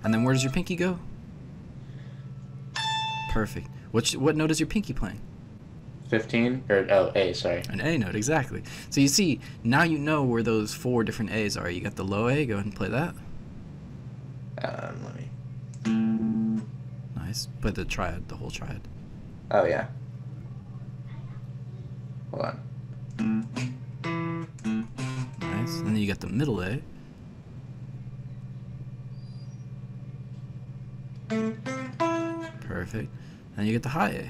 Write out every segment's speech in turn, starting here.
And then where does your pinky go? Perfect. What note is your pinky playing? 15? Or, oh, A, sorry. An A note, exactly. So you see, now you know where those 4 different A's are. You got the low A, go ahead and play that. Let me... Nice. Play the triad, the whole triad. Oh, yeah. Hold on. Nice. And then you got the middle A. Perfect. And you get the high A.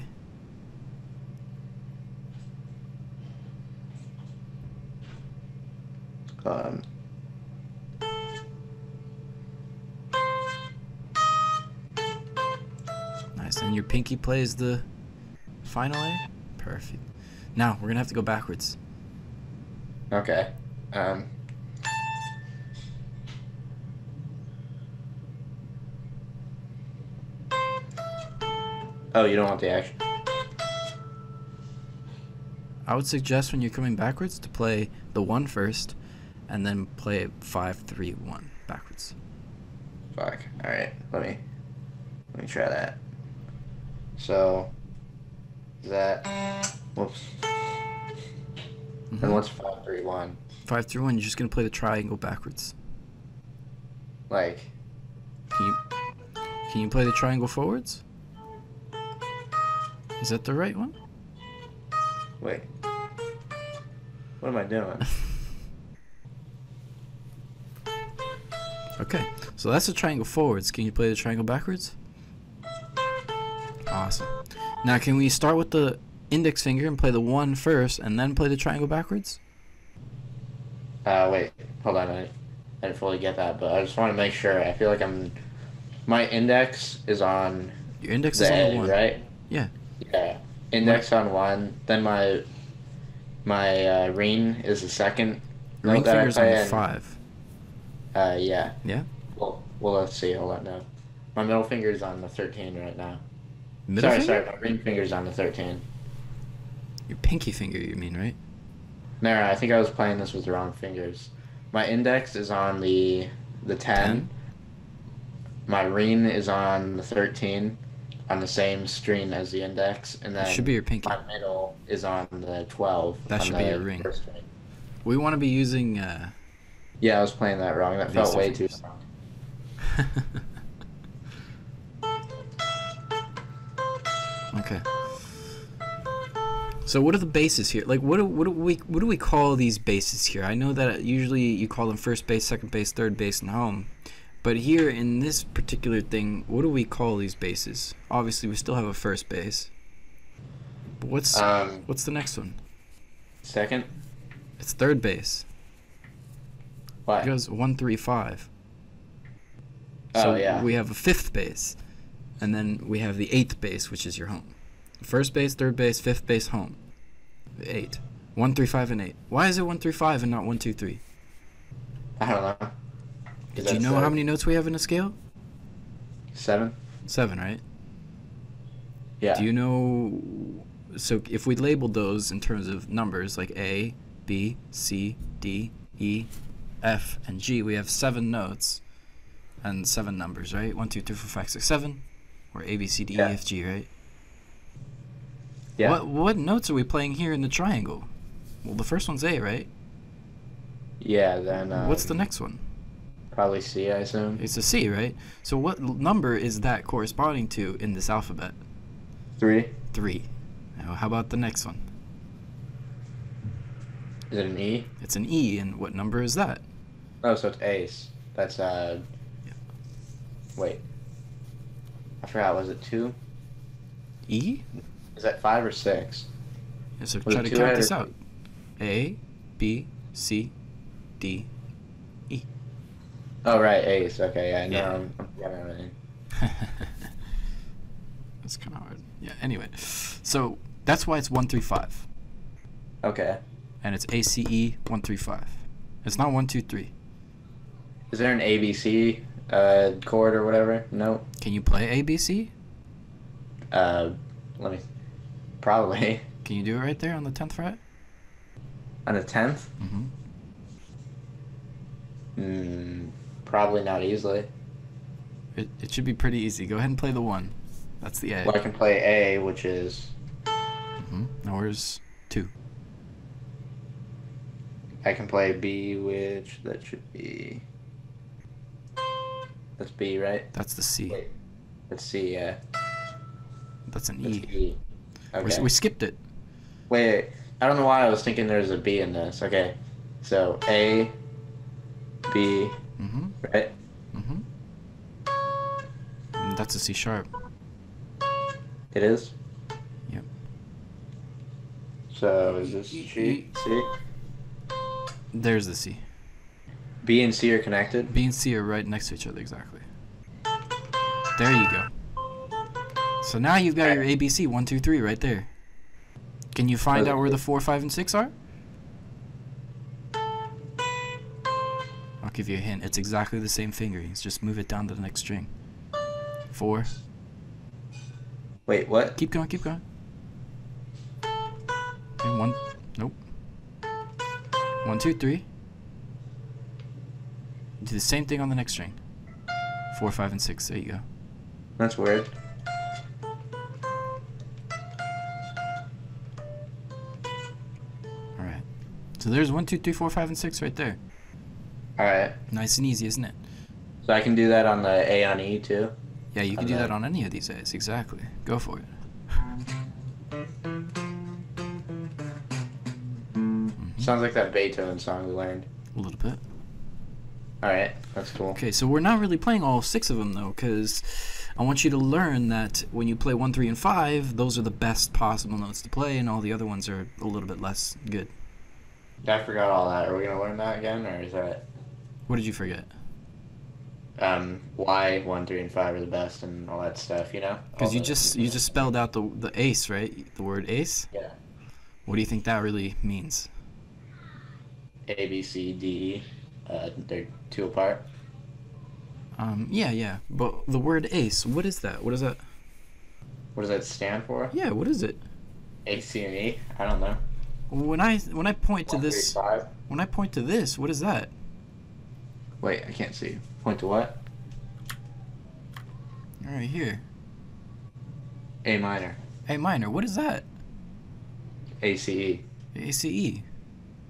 Nice. And your pinky plays the final A? Perfect. Now, we're going to have to go backwards. Okay. Oh, you don't want the action? I would suggest when you're coming backwards to play the 1 first, and then play 5, 3, 1 backwards. Fuck. Alright, let me try that. So, that... Whoops. And what's 5, 3, 1? 5, 3, 1, you're just going to play the triangle backwards. Like... Can you play the triangle forwards? Is that the right one? Wait. What am I doing? Okay, so that's the triangle forwards. Can you play the triangle backwards? Awesome. Now, can we start with the index finger and play the 1 first, and then play the triangle backwards? Wait. Hold on. I didn't fully get that, but I just want to make sure. I feel like my index is on... Your index is on the 1. Right? Yeah. Yeah. Index on 1. Then my ring is the second. Ring note that I finger's on play the in. 5. Yeah. Yeah? Well, let's see. Hold on, no. My middle finger is on the 13 right now. Middle finger? Sorry. My ring finger's on the 13. Your pinky finger, you mean, right? No, I think I was playing this with the wrong fingers. My index is on the 10. My ring is on the 13, on the same string as the index, and then It should be your pinky. my middle is on the 12. That on should the be your ring. first string. We want to be using... Yeah, I was playing that wrong. That felt way too strong. Okay. So what are the bases here? Like, what do we call these bases here? I know that usually you call them first base, second base, third base, and home. But here in this particular thing, what do we call these bases? Obviously, we still have a first base. But what's the next one? Second? It's third base. Why? It goes 1, 3, 5. Oh, So yeah. we have a fifth base, and then we have the 8th base, which is your home. First base, third base, fifth base, home. 8. 1, 3, 5, and 8. Why is it 1, 3, 5 and not 1, 2, 3? I don't know. Did you know how many notes we have in a scale? 7? 7, right? Yeah. Do you know... So if we labeled those in terms of numbers, like A, B, C, D, E, F, and G, we have 7 notes and 7 numbers, right? 1, 2, 3, 4, 5, 6, 7. Or A, B, C, D, E, F, G, right? Yeah. What notes are we playing here in the triangle? Well, the first one's A, right? Yeah, then... What's the next one? Probably C, I assume. It's a C, right? So what number is that corresponding to in this alphabet? 3. 3. Now, how about the next one? Is it an E? It's an E, and what number is that? Oh, so it's ace. That's, Wait. I forgot, was it 2? E? Is that 5 or 6? Yeah, so Was try it to 2 count or this 3? out. A, B, C, D, E. Oh, right, ace. Okay, yeah, Yeah. no, I'm forgetting everything. That's kind of hard. Yeah, anyway. So that's why it's 1, 3, 5. Okay. And it's ACE 1, 3, 5. It's not 1, 2, 3. Is there an ABC chord or whatever? No. Can you play ABC? Let me... Probably. Can you do it right there on the 10th fret? On the 10th? Mm-hmm. Probably not easily. It should be pretty easy. Go ahead and play the 1. That's the A. Well, I can play A, which is... Now where's 2? I can play B, which that should be... That's B, right? That's the C. Wait. That's C, yeah. That's an That's E. E. Okay. We skipped it. Wait, I don't know why I was thinking there's a B in this. Okay. So, A, B, right? And that's a C sharp. It is? Yep. So, is this G, C? There's the C. B and C are connected? B and C are right next to each other, exactly. There you go. So now you've got your ABC, 1, 2, 3 right there. Can you find out where the 4, 5, and 6 are? I'll give you a hint. It's exactly the same fingerings. Just move it down to the next string. 4. Wait, what? Keep going, keep going. Okay, 1. Nope. 1, 2, 3. Do the same thing on the next string. 4, 5, and 6. There you go. That's weird. Alright. So there's 1, 2, 3, 4, 5, and 6 right there. Alright. Nice and easy, isn't it? So I can do that on the A on E, too? Yeah, you can do that on any of these A's. Exactly. Go for it. Sounds like that Beethoven song we learned. A little bit. Alright, that's cool. Okay, so we're not really playing all 6 of them, though, because I want you to learn that when you play 1, 3, and 5, those are the best possible notes to play, and all the other ones are a little bit less good. I forgot all that. Are we going to learn that again, or is that... What did you forget? Why 1, 3, and 5 are the best and all that stuff, you know? Because you just spelled out the ace, right? The word ace? Yeah. What do you think that really means? A, B, C, D, E. They're 2 apart. Yeah. But the word ace, what is that? What is that? What does that stand for? Yeah, what is it? A, C, and E? I don't know. When I point to 1, 3, this, 5? when I point to this, what is that? Wait, I can't see. Point to what? All right, here. A minor. A minor, what is that? A, C, E. A, C, E.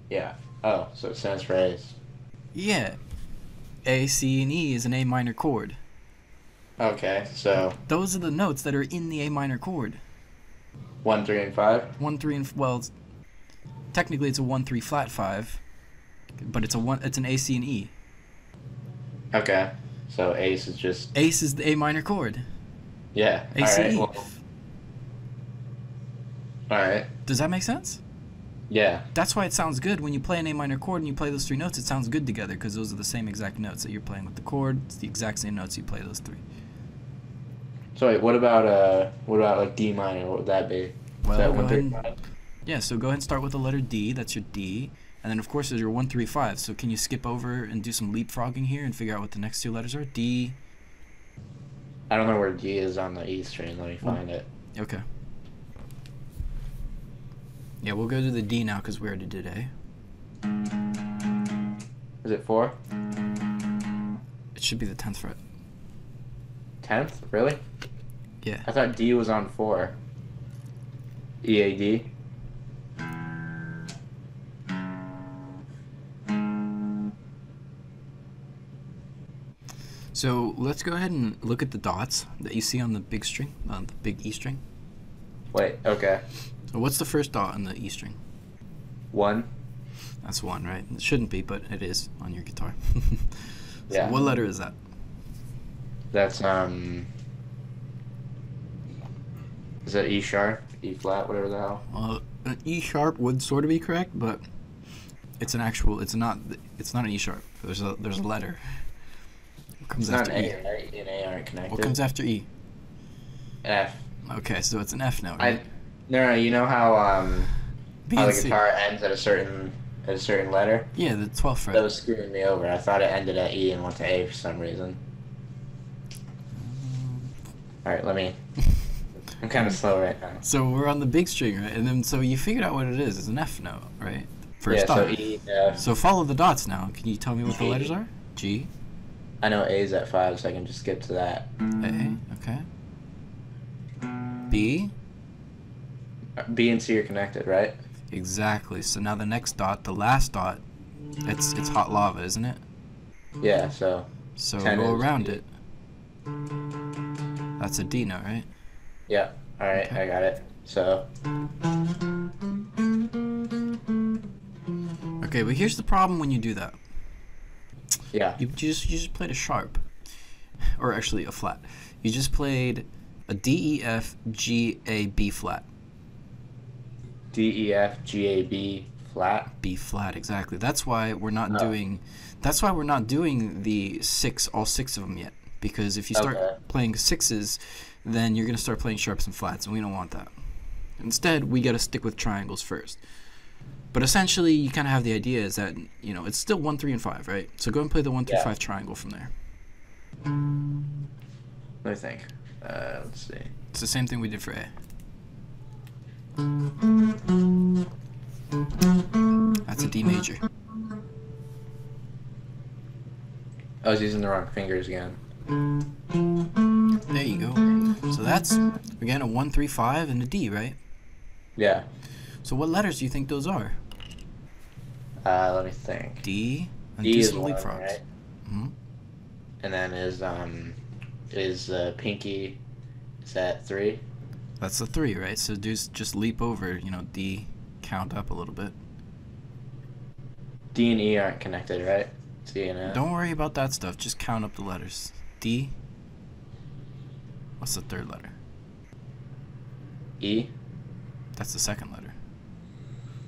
Yeah. Oh, so it stands for A's. Yeah. A, C, and E is an A minor chord. Okay, so Those are the notes that are in the A minor chord. 1, 3, and 5? 1, 3, and well, technically it's a 1, 3 flat 5, but it's an A, C, and E. Okay, so ace is just... Ace is the A minor chord. Yeah, A, C, E. Well, alright, Does that make sense? yeah. That's why it sounds good when you play an A minor chord and you play those 3 notes. It sounds good together because those are the same exact notes that you're playing with the chord. It's the exact same notes you play those 3. So wait, what about like D minor? What would that be? Well, Is that go 1, 3, ahead 5? Yeah, so go ahead and start with the letter D. That's your D. And then, of course, there's your 1, 3, 5. So can you skip over and do some leapfrogging here and figure out what the next 2 letters are? D. I don't know where D is on the E string. Let me find it. Okay. Yeah, we'll go to the D now because we already did A. Is it 4? It should be the 10th fret. 10th? Really? Yeah. I thought D was on 4. E, A, D? So let's go ahead and look at the dots that you see on the big string, on the big E string. Wait, okay. So what's the first dot on the E string? 1? That's 1, right? It shouldn't be, but it is on your guitar. So Yeah. what letter is that? That's, is that E sharp? E flat? Whatever the hell? An E sharp would sort of be correct, but it's not an E sharp. There's a letter. What comes It's not after an E? A, right? E and A aren't connected. What comes after E? F. Okay, so it's an F note, right? No, you know how B how and the C. guitar ends at a certain letter? Yeah, the 12th fret. That was screwing me over. I thought it ended at E and went to A for some reason. Alright, let me... I'm kind of slow right now. So we're on the big string, right? And then so you figured out what it is. It's an F note, right? First Yeah, dot. so E, F, So follow the dots now. Can you tell me what the G. letters are? G. I know A's at 5, so I can just skip to that. A, okay. B, B and C are connected, right? exactly. So now the next dot, the last dot, it's hot lava, isn't it? Yeah, so So 10 go is around D. it. That's a D note, right? Yeah, all right, Okay. I got it. So, Okay, but here's the problem when you do that. yeah, You just played a sharp, or actually a flat. You just played a D, E, F, G, A, B flat. D, E, F, G, A, B flat. B flat, exactly. That's why we're not Oh, doing. That's why we're not doing the all six of them yet. Because if you start okay. playing sixes, then you're gonna start playing sharps and flats, and we don't want that. Instead, we gotta stick with triangles first. But essentially, you kind of have the idea is that it's still 1, 3, and 5, right? So go and play the 1 through Yeah, 5 triangle from there. let me think. Let's see. It's the same thing we did for A. That's a D major. I was using the wrong fingers again. There you go. So that's, again, a 1, 3, 5, and a D, right? Yeah. So what letters do you think those are? Let me think. D, and D do is some 1, leapfrogs. right? Hmm. And then is pinky is at 3? That's a 3, right? So just leap over, D, count up a little bit. D and E aren't connected, right? C and F. Don't worry about that stuff. Just count up the letters. D. What's the third letter? E. That's the second letter.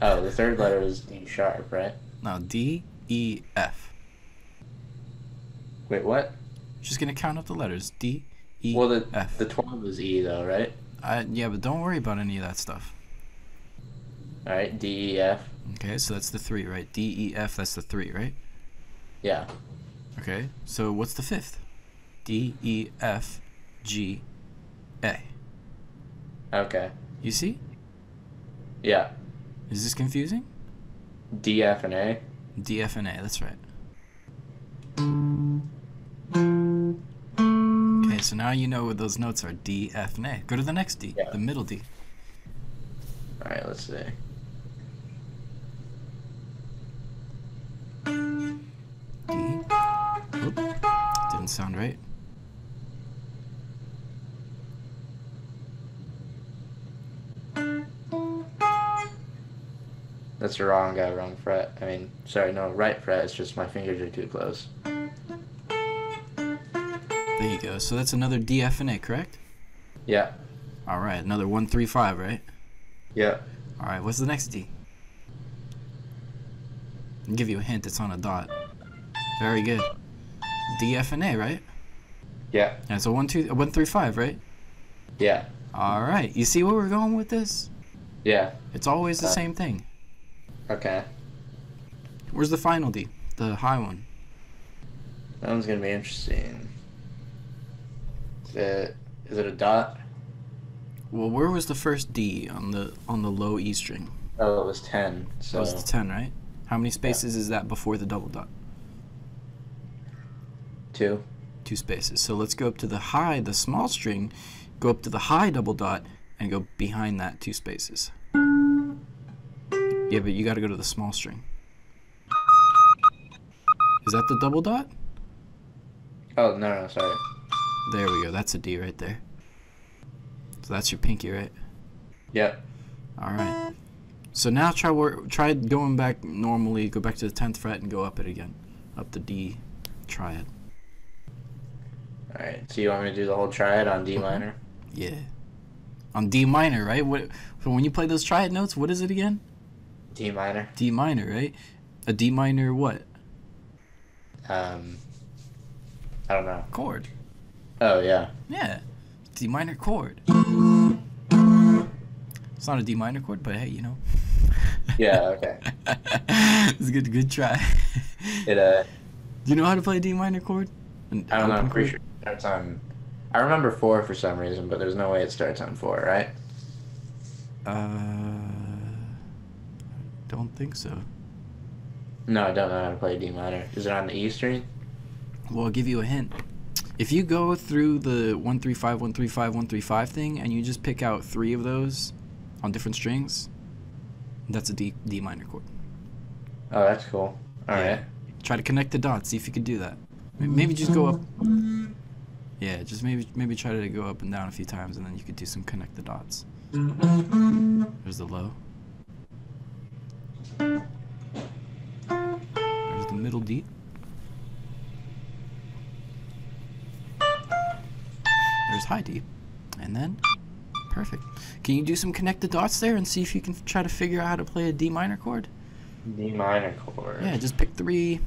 Oh, the third letter is D sharp, right? Now D, E, F. Wait, what? Just gonna count up the letters. D, E, Well, F. the 12 is E though, right? Yeah, but don't worry about any of that stuff. All right, D, E, F. Okay, so that's the 3, right? D, E, F, that's the 3, right? Yeah. Okay, so what's the fifth? D, E, F, G, A. Okay. You see? Yeah. Is this confusing? D, F, and A. D, F, and A, that's right. Okay, so now you know what those notes are. D, F, and A. Go to the next D, Yeah. the middle D. All right, let's see. D. Oop, didn't sound right. That's the wrong fret. I mean, sorry, no, right fret. It's just my fingers are too close. There you go. So that's another D, F, and A, correct? Yeah. All right, another 1, 3, 5, right? Yeah. All right, what's the next D? I'll give you a hint. It's on a dot. Very good. D, F, and A, right? Yeah. And so 1, 2, 1, 3, 5, right? Yeah. All right. You see where we're going with this? Yeah. It's always the same thing. Okay. Where's the final D? The high one. That one's gonna be interesting. Is it a dot? Well, where was the first D on the low E string? Oh, it was 10. That So was the 10, right? How many spaces is that before the double dot? 2. 2 spaces. So let's go up to the high, the small string, go up to the high double dot, and go behind that 2 spaces. Yeah, but you got to go to the small string. Is that the double dot? Oh, no, sorry. There we go. That's a D right there. So that's your pinky, right? Yep. All right. So now try going back normally. Go back to the 10th fret and go up it again, up the D triad. All right. So you want me to do the whole triad on D minor? Yeah. On D minor, right? So when you play those triad notes, what is it again? D minor. D minor, right? A D minor what? I don't know. Chord. Oh yeah. Yeah. D minor chord. It's not a D minor chord, but hey, Yeah. Okay. It's a good try. It Do you know how to play a D minor chord? I don't know. I'm pretty sure it starts on. I remember 4 for some reason, but there's no way it starts on 4, right? Don't think so. No, I don't know how to play D minor. Is it on the E string? Well, I'll give you a hint. If you go through the 135, 135, 135 thing, and you just pick out 3 of those on different strings, that's a D minor chord. Oh, that's cool. All right. Try to connect the dots. See if you could do that. Maybe just go up. Yeah, just maybe try to go up and down a few times, and then you could do some connect the dots. There's the low. There's the middle D. There's high D. And then, perfect. Can you do some connect the dots there and see if you can try to figure out how to play a D minor chord? D minor chord. Yeah, just pick 3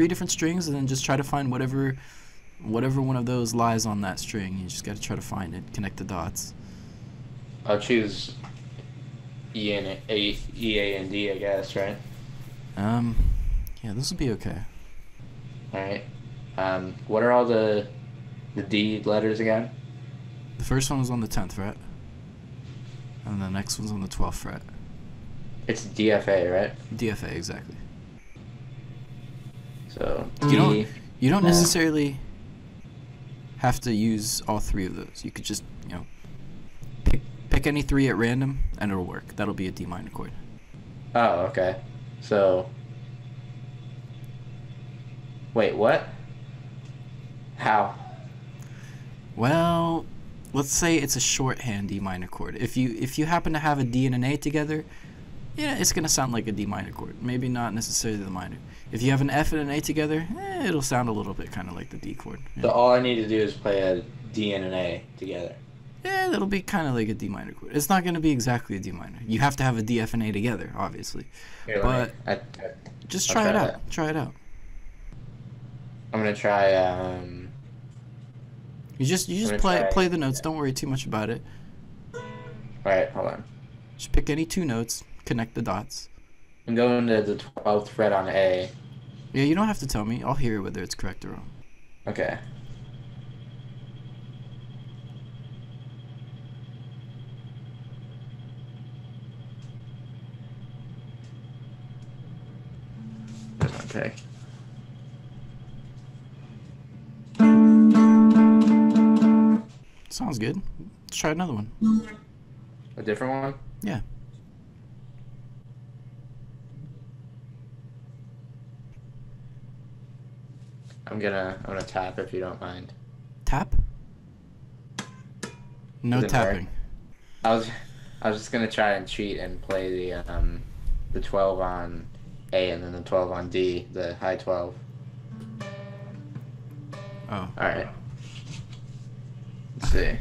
different strings and then just try to find whatever one of those lies on that string. You just got to try to find it, connect the dots. I'll choose E, A, and D, I guess, right? Yeah, this will be okay. All right. What are all the D letters again? The first one was on the 10th fret, and the next one's on the 12th fret. It's DFA, right? DFA, exactly. So you don't necessarily have to use all 3 of those. You could just, pick any 3 at random and it'll work. That'll be a D minor chord. Oh, okay. So wait, what? How? Well, let's say it's a shorthand D minor chord. If you happen to have a D and an A together, yeah, it's gonna sound like a D minor chord. Maybe not necessarily the minor. If you have an F and an A together, it'll sound a little bit kind of like the D chord. Yeah. So all I need to do is play a D and an A together. Yeah, that'll be kind of like a D minor chord. It's not gonna be exactly a D minor. You have to have a D, F, and A together, obviously. Here, But just try it out. Try it out. I'm gonna try. You just play the notes. Don't worry too much about it. All right, hold on. Just pick any 2 notes. Connect the dots. I'm going to the 12th fret on A. Yeah, you don't have to tell me. I'll hear whether it's correct or wrong. Okay. There's my pick. Sounds good. Let's try another one. A different one? Yeah. I'm gonna tap if you don't mind. Tap? No Doesn't tapping. work. I was just gonna try and cheat and play the 12 on A and then the 12 on D, the high 12. Oh. All right. Let's see.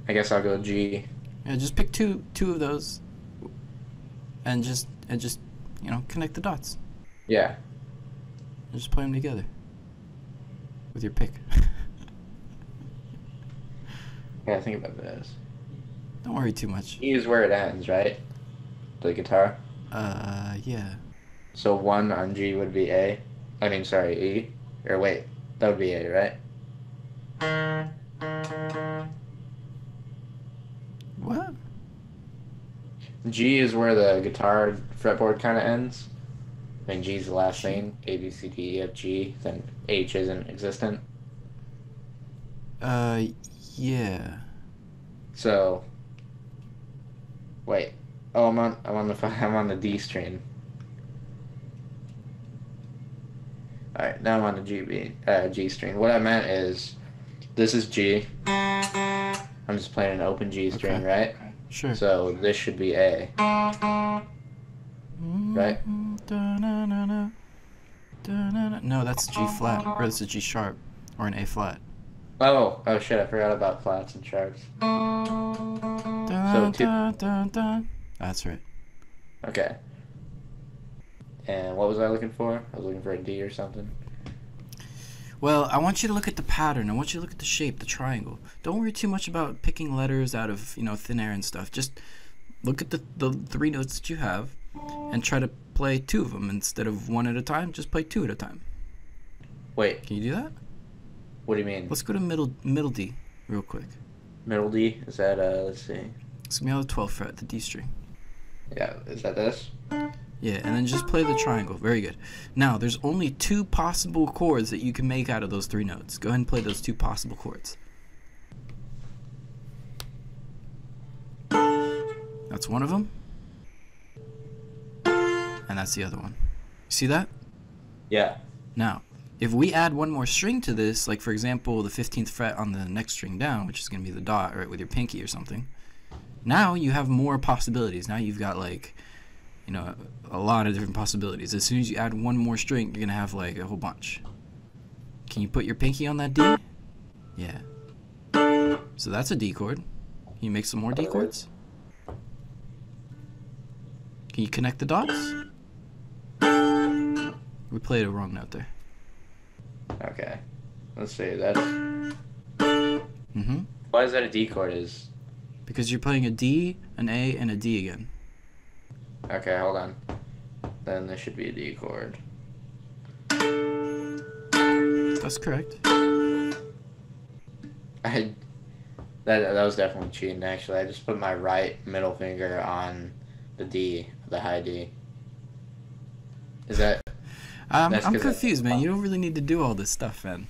I guess I'll go G. Yeah, just pick two of those, and just connect the dots. Yeah. And just play them together with your pick. Yeah, think about this. Don't worry too much. E is where it ends, right? The guitar. Yeah. So 1 on G would be A. I mean, sorry, E. Or wait, that would be A, right? What? G is where the guitar fretboard kind of ends. I mean, G is the last thing. A, B, C, D, E, F, G. Then H isn't existent. Yeah. So, wait. Oh, I'm on the D string. All right, now I'm on the G string. What I meant is, this is G. I'm just playing an open G string, right? Sure. So this should be A. Right? No, that's G flat, or that's a G sharp, or an A flat. Oh shit! I forgot about flats and sharps. So 2. That's right. Okay. And what was I looking for? I was looking for a D or something. Well, I want you to look at the pattern. I want you to look at the shape, the triangle. Don't worry too much about picking letters out of, thin air and stuff. Just look at the 3 notes that you have and try to play 2 of them instead of 1 at a time. Just play 2 at a time. Wait. Can you do that? What do you mean? Let's go to middle D real quick. Middle D? Is that, let's see. It's going to be on the 12th fret, the D string. Yeah, is that this? Yeah, and then just play the triangle. Very good. Now, there's only 2 possible chords that you can make out of those 3 notes. Go ahead and play those 2 possible chords. That's one of them. And that's the other one. See that? Yeah. Now, if we add one more string to this, like for example, the 15th fret on the next string down, which is going to be the dot, right, with your pinky or something, now you have more possibilities. Now you've got like, you know, a lot of different possibilities. As soon as you add one more string, you're going to have like a whole bunch. Can you put your pinky on that D? Yeah. So that's a D chord. Can you make some more D chords? Can you connect the dots? We played a wrong note there. Okay. Let's see. That's. Mm-hmm. Why is that a D chord? Is. Because you're playing a D, an A, and a D again. Okay, hold on. Then there should be a D chord. That's correct. That was definitely cheating. Actually, I just put my right middle finger on the D, the high D. Is that? I'm confused, man. You don't really need to do all this stuff, man.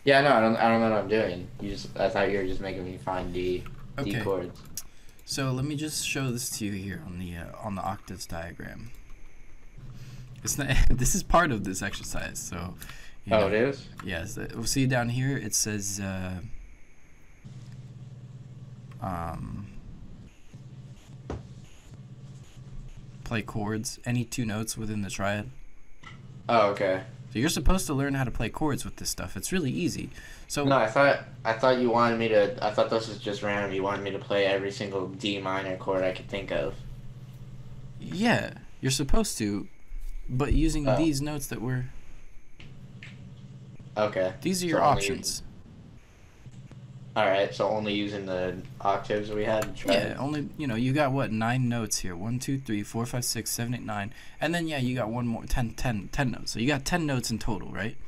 Yeah, no, I don't know what I'm doing. I thought you were just making me find D chords. So let me just show this to you here on the octaves diagram. It's not, this is part of this exercise, so. Oh, it is? Yes. We'll see down here. It says. Play chords. Any 2 notes within the triad. Oh, okay. So you're supposed to learn how to play chords with this stuff. It's really easy. So no, I thought you wanted me to. I thought this was just random. You wanted me to play every single D minor chord I could think of. Yeah, you're supposed to, but using these notes that were. Okay. These are your options. All right, so only using the octaves we had. Yeah, only you got what 9 notes here. 1, 2, 3, 4, 5, 6, 7, 8, 9, and then you got one more 10 notes. So you got 10 notes in total, right?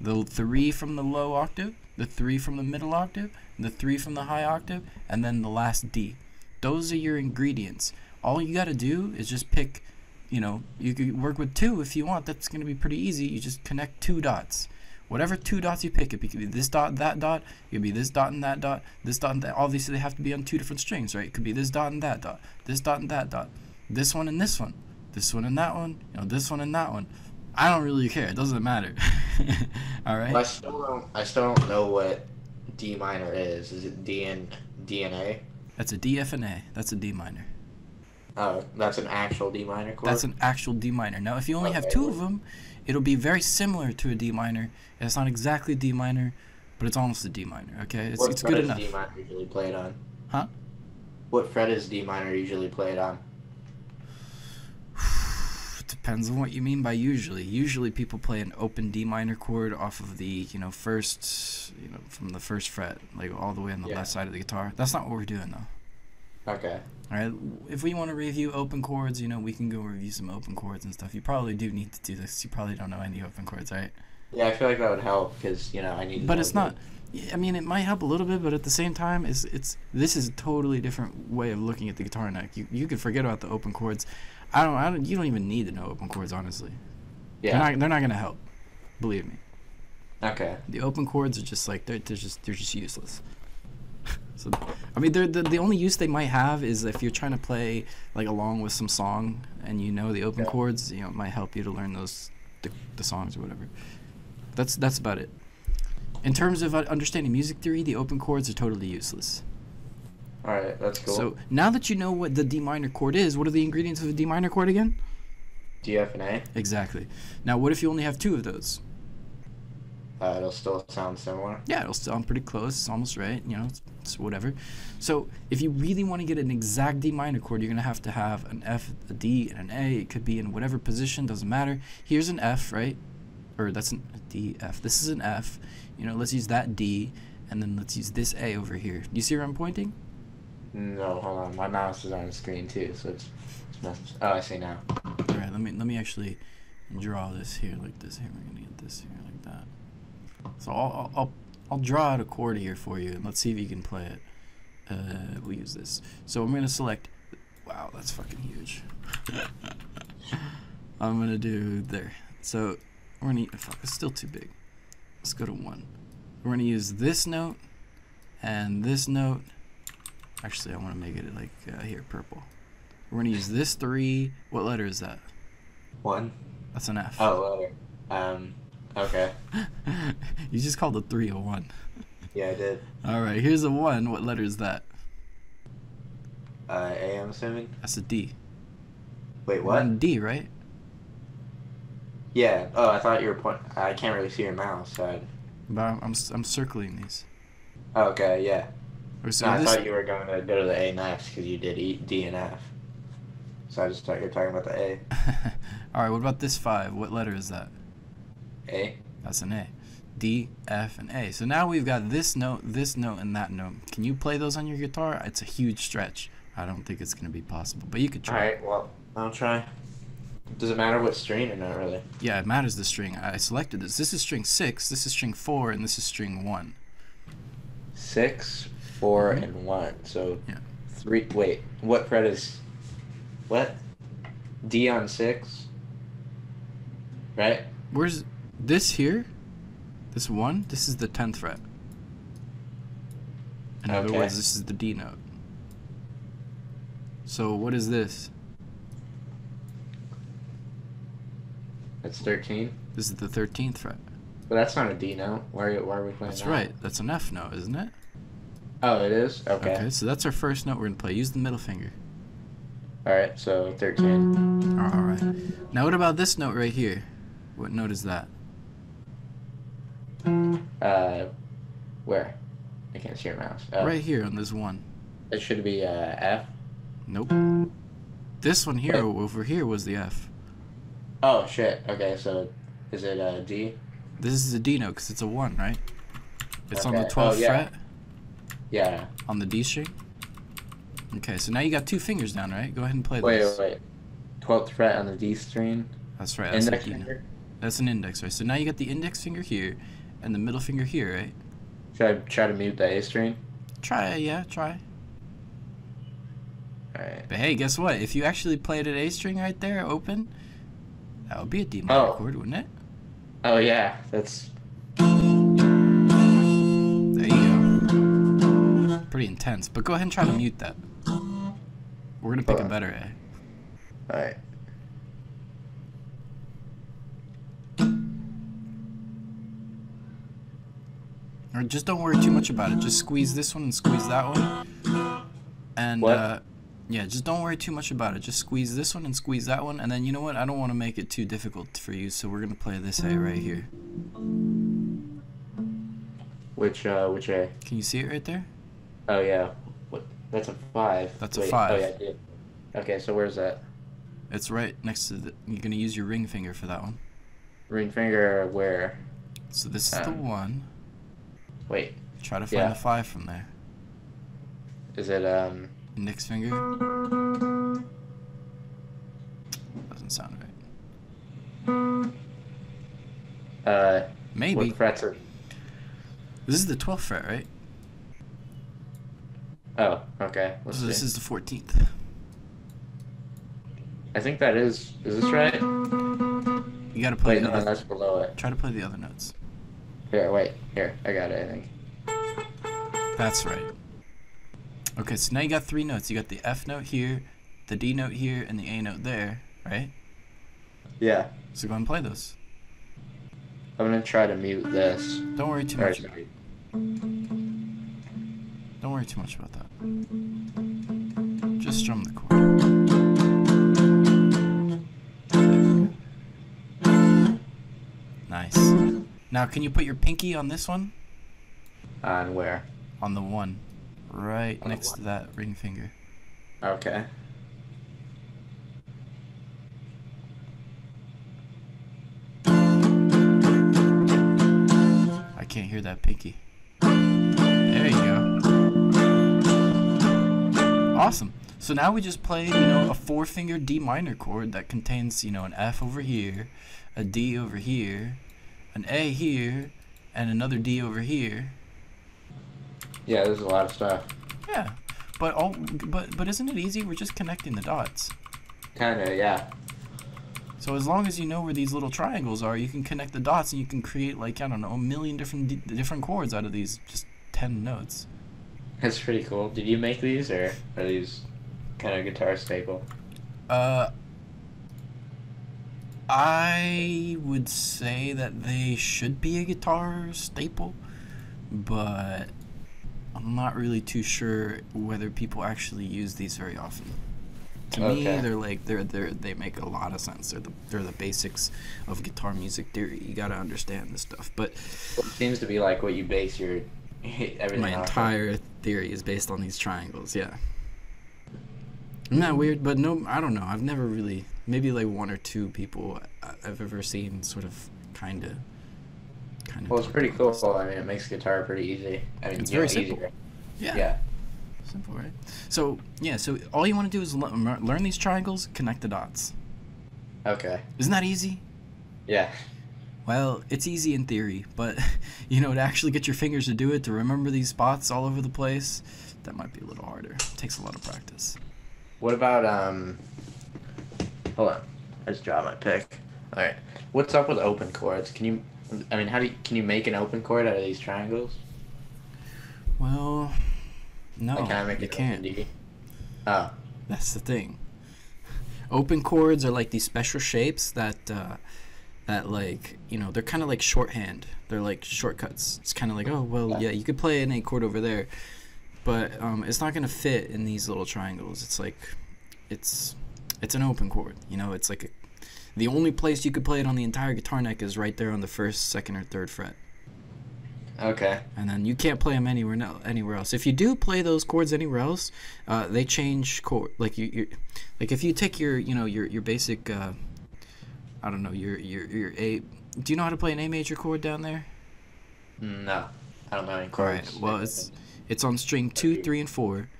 The 3 from the low octave, the 3 from the middle octave, the 3 from the high octave, and then the last D. Those are your ingredients. All you got to do is just pick. You could work with 2 if you want. That's going to be pretty easy. You just connect 2 dots. Whatever 2 dots you pick, it could be this dot, that dot. It could be this dot and that dot, this dot and that. Obviously, they have to be on 2 different strings, right? It could be this dot and that dot, this dot and that dot, this one and this one, this one and that one, this one and that one. I don't really care. It doesn't matter. All right. Well, I still don't know what D minor is. Is it D and A? That's a D, F, and A. That's a D minor. Oh, that's an actual D minor chord? That's an actual D minor. Now, if you only have 2 of them, it'll be very similar to a D minor. It's not exactly D minor, but it's almost a D minor, okay? It's good enough. What fret is D minor usually played on? Huh? What fret is D minor usually played on? Depends on what you mean by usually. Usually people play an open D minor chord off of the, first, from the first fret, like all the way on the left side of the guitar. That's not what we're doing, though. Okay. All right. If we want to review open chords, we can go review some open chords and stuff. You probably do need to do this. You probably don't know any open chords, right? Yeah, I feel like that would help because I need to. But it's not. I mean, it might help a little bit, but at the same time, this is a totally different way of looking at the guitar neck. You could forget about the open chords. You don't even need to know open chords, honestly. Yeah. They're not gonna help. Believe me. Okay. The open chords are just like they're just useless. So, I mean, the only use they might have is if you're trying to play like along with some song and the open chords, it might help you to learn the songs or whatever. That's about it. In terms of understanding music theory, the open chords are totally useless. All right, that's cool. So now that you know what the D minor chord is, what are the ingredients of a D minor chord again? D, F, and A. Exactly. Now, what if you only have 2 of those? It'll still sound similar. Yeah, it'll sound pretty close. It's almost right. It's whatever. So if you really want to get an exact D minor chord, you're going to have an F, a D, and an A. It could be in whatever position. Doesn't matter. Here's an F, right? Or that's a D, F. This is an F. Let's use that D, and then let's use this A over here. Do you see where I'm pointing? No, hold on. My mouse is on the screen too, so it's oh, I see now. All right, let me actually draw this here like this. Here, we're gonna get this here like that. So I'll draw out a chord here for you, and let's see if you can play it. We'll use this. So I'm gonna select. Wow, that's fucking huge. I'm gonna do there. So we're gonna fuck. It's still too big. Let's go to 1. We're gonna use this note and this note. Actually, I want to make it like here, purple. We're gonna use this 3. What letter is that? 1. That's an F. Oh, letter. Okay. You just called a 3 a 1. Yeah, I did. All right, here's a 1. What letter is that? A, I'm assuming. That's a D. Wait, what? 1D, right? Yeah. Oh, I thought you were pointing. I can't really see your mouse. So But I'm circling these. Oh, okay, yeah. So No, I this, thought you were going to go to the A next because you did E, D, and F. So I just thought you were talking about the A. All right, what about this 5? What letter is that? A? That's an A. D, F, and A. So now we've got this note, and that note. Can you play those on your guitar? It's a huge stretch. I don't think it's going to be possible, but you could try. Alright, well, I'll try. Does it matter what string or not really? Yeah, it matters the string. I selected this. This is string 6, this is string 4, and this is string 1. 6, 4, and 1. So Yeah. 3. Wait, what fret is. What? D on 6? Right? Where's this here? This 1? This is the 10th fret. In other Okay. words, this is the D note. So what is this? That's 13. This is the 13th fret. But that's not a D note. Why are we playing That's that? right. That's an F note, isn't it? Oh, it is? Okay. Okay, so that's our first note we're going to play. Use the middle finger. Alright, so 13. All right. Now what about this note right here? What note is that? Where? I can't see your mouse. Right here on this 1. It should be F. Nope. This one here, Wait. over here, was the F. Oh, shit. Okay, so is it D? This is a D note because it's a 1, right? It's on the Okay. 12th Oh, yeah. fret Yeah. on the D string. Okay, so now you got 2 fingers down, right? Go ahead and play Wait, this. wait. 12th fret on the D string. That's right. That's Index a D note. finger? That's an index, right? So now you got the index finger here and the middle finger here, right? Should I try to mute the A string? Try, yeah, try. Alright. But hey, guess what? If you actually played an A string right there, open, that would be a D minor chord, wouldn't it? Oh, yeah. That's. There you go. Pretty intense. But go ahead and try to mute that. We're gonna pick a better A. Alright. Or just don't worry too much about it. Just squeeze this one and squeeze that one. And What? yeah, just don't worry too much about it. Just squeeze this one and squeeze that one. And then you know what? I don't want to make it too difficult for you, so we're gonna play this A right here. Which A? Can you see it right there? Oh, yeah. What? That's a 5. That's a Wait, 5. Oh, yeah, I did. Okay, so where's that? It's right next to the. You're gonna use your ring finger for that one. Ring finger where? So this is the 1. Wait. Try to find Yeah. the 5 from there. Is it, Index finger. Doesn't sound right. Maybe. What frets are. This is the 12th fret, right? Oh, okay. Let's So this see. is the 14th. I think that is. Is this right? You gotta play Wait, the no, other. that's below it. Try to play the other notes. Here, wait. Here, I got it, I think. That's right. Okay, so now you got 3 notes. You got the F note here, the D note here, and the A note there, right? Yeah. So go ahead and play those. I'm gonna try to mute this. Don't worry too Or, much. sorry. Don't worry too much about that. Just strum the chord. Nice. Now, can you put your pinky on this one? On where? On the 1. Right On the next to 1. that ring finger. Okay. I can't hear that pinky. There you go. Awesome. So now we just played, a 4-finger D minor chord that contains, an F over here, a D over here, an A here, and another D over here. Yeah, there's a lot of stuff. Yeah. But isn't it easy? We're just connecting the dots. Kinda, yeah. So as long as you know where these little triangles are, you can connect the dots and you can create like, I don't know, a million different chords out of these just 10 notes. That's pretty cool. Did you make these, or are these kind of guitar staple? Uh, I would say that they should be a guitar staple, but I'm not really too sure whether people actually use these very often. To me, they're like they make a lot of sense. They're the basics of guitar music theory. You gotta understand this stuff. But Well, it seems to be like what you base your everything my off of. entire theory is based on these triangles. Yeah. Isn't that weird? But no, I don't know. I've never really, maybe like one or two people I've ever seen sort of kind of. Well, it's pretty cool. I mean, it makes guitar pretty easy. I mean, It's very simple. easier. Yeah. Yeah. Simple, right? So yeah, so all you want to do is learn these triangles, connect the dots. Okay. Isn't that easy? Yeah. Well, it's easy in theory, but you know, to actually get your fingers to do it, to remember these spots all over the place, that might be a little harder. It takes a lot of practice. What about Hold on. I just dropped my pick. All right. What's up with open chords? Can you? I mean, can you make an open chord out of these triangles? Well, no, Like, can I make you an can't. open D? Oh. That's the thing. Open chords are like these special shapes that like, you know, they're kind of like shorthand. They're like shortcuts. It's kind of like, oh, well, yeah, you could play an A chord over there, but it's not gonna fit in these little triangles. It's like, it's an open chord. You know, it's like the only place you could play it on the entire guitar neck is right there on the first, second, or third fret. Okay. And then you can't play them anywhere else. If you do play those chords anywhere else, they change chord. Like you like if you take your, you know, your basic, I don't know, your A. Do you know how to play an A major chord down there? No, I don't know any All chords. right. Well, it's on string 2, 3, and 4,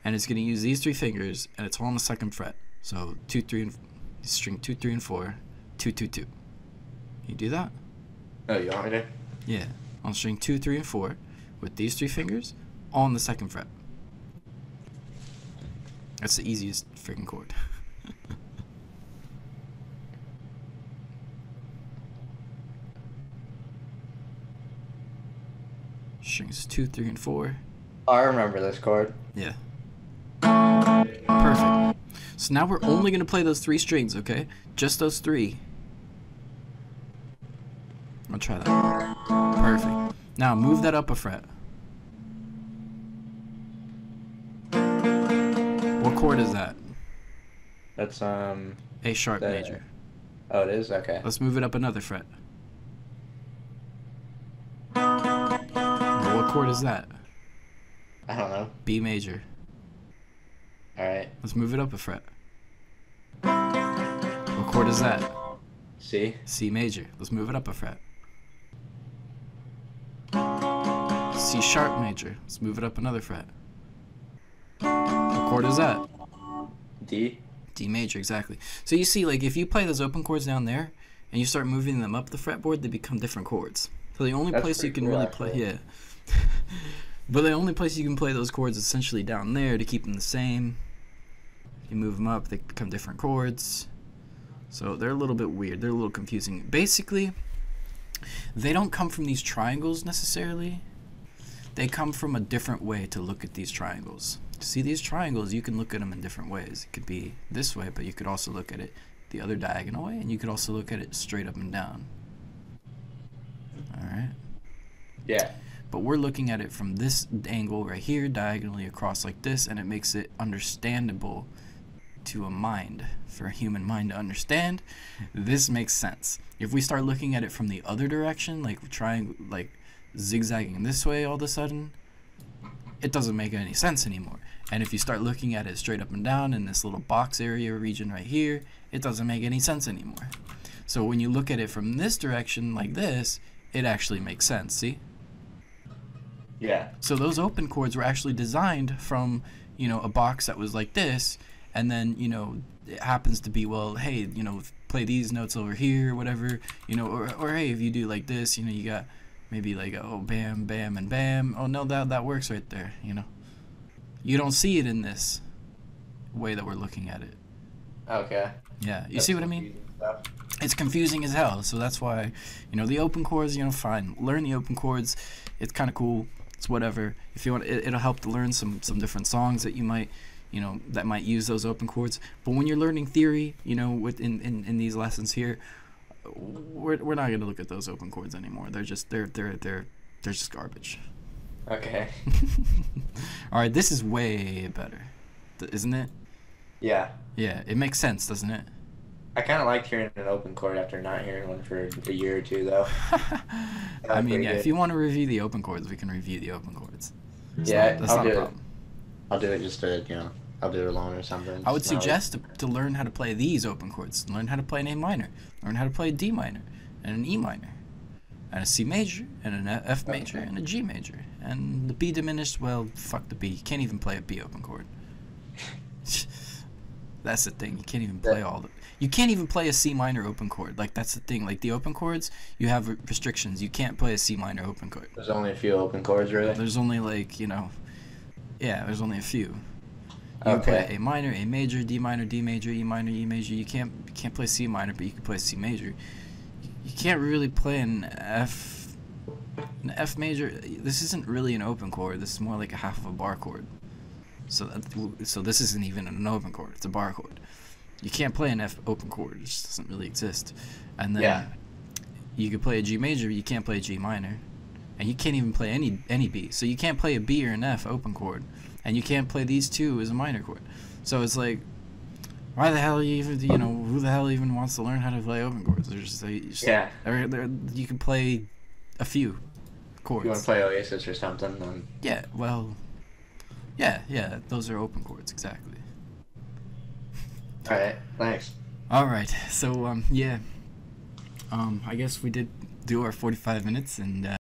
and it's gonna use these three fingers, and it's all on the second fret. So 2, 3, and string 2, 3, and 4, 2, 2, 2. Can you do that? Oh, you want me to? Yeah. On string 2, 3, and 4, with these three fingers, on the second fret. That's the easiest freaking chord. Strings 2, 3, and 4. Oh, I remember this chord. Yeah. Perfect. So now we're only gonna play those three strings, okay? Just those three. I'll try that. Perfect. Now move that up a fret. What chord is that? That's A sharp major. Oh, it is? Okay. Let's move it up another fret. Well, what chord is that? I don't know. B major. Alright. Let's move it up a fret. What chord is that? C? C major. Let's move it up a fret. C sharp major. Let's move it up another fret. What chord is that? D? D major, exactly. So you see, like, if you play those open chords down there and you start moving them up the fretboard, they become different chords. So the only That's place you pretty can cool, really actually. play, yeah. But the only place you can play those chords is essentially down there to keep them the same. You move them up, they become different chords. So they're a little bit weird. They're a little confusing. Basically, they don't come from these triangles necessarily. They come from a different way to look at these triangles. See, these triangles, you can look at them in different ways. It could be this way, but you could also look at it the other diagonal way, and you could also look at it straight up and down. All right? Yeah. But we're looking at it from this angle right here, diagonally across like this, and it makes it understandable to a mind. For a human mind to understand, this makes sense. If we start looking at it from the other direction, like trying, like zigzagging this way all of a sudden, it doesn't make any sense anymore. And if you start looking at it straight up and down in this little box area region right here, it doesn't make any sense anymore. So when you look at it from this direction like this, it actually makes sense, see? Yeah. So those open chords were actually designed from, you know, a box that was like this, and then, you know, it happens to be, well, hey, you know, play these notes over here, whatever, you know, or hey, if you do like this, you know, you got maybe like, oh, bam, bam, and bam. Oh, no, that works right there, you know. You don't see it in this way that we're looking at it. Okay. Yeah, you That's see what I mean? confusing. stuff. It's confusing as hell. So that's why, the open chords, fine. Learn the open chords. It's kind of cool. It's whatever. If you want, it'll help to learn some different songs that you might, that might use those open chords. But when you're learning theory, in these lessons here, we're not gonna look at those open chords anymore. They're just garbage. Okay. All right, this is way better, isn't it? Yeah. Yeah, it makes sense, doesn't it? I kind of liked hearing an open chord after not hearing one for a year or two, though. I mean, yeah, if you want to review the open chords, we can review the open chords. That's not a problem. I'll do it just to, I'll do it alone or something. I would suggest to learn how to play these open chords. Learn how to play an A minor. Learn how to play a D minor, and an E minor, and a C major, and an F major, and a G major. And the B diminished, well, fuck the B. You can't even play a B open chord. That's the thing. You can't even play all the... You can't even play a C minor open chord. Like, that's the thing. Like, the open chords, you have restrictions. You can't play a C minor open chord. There's only a few open chords, really? There's only, like, yeah, there's only a few. You can play A minor, A major, D minor, D major, E minor, E major. You can't play C minor, but you can play C major. You can't really play an F major. This isn't really an open chord. This is more like a half of a bar chord. So this isn't even an open chord. It's a bar chord. You can't play an F open chord. It just doesn't really exist. And then you could play a G major, but you can't play a G minor. And you can't even play any B. So you can't play a B or an F open chord. And you can't play these two as a minor chord. So it's like, why the hell are you even, who the hell even wants to learn how to play open chords? You can play a few chords. You want to play Oasis or something? Then... Yeah, well, yeah, those are open chords, exactly. Alright, thanks. Alright, so, I guess we did do our 45 minutes, and,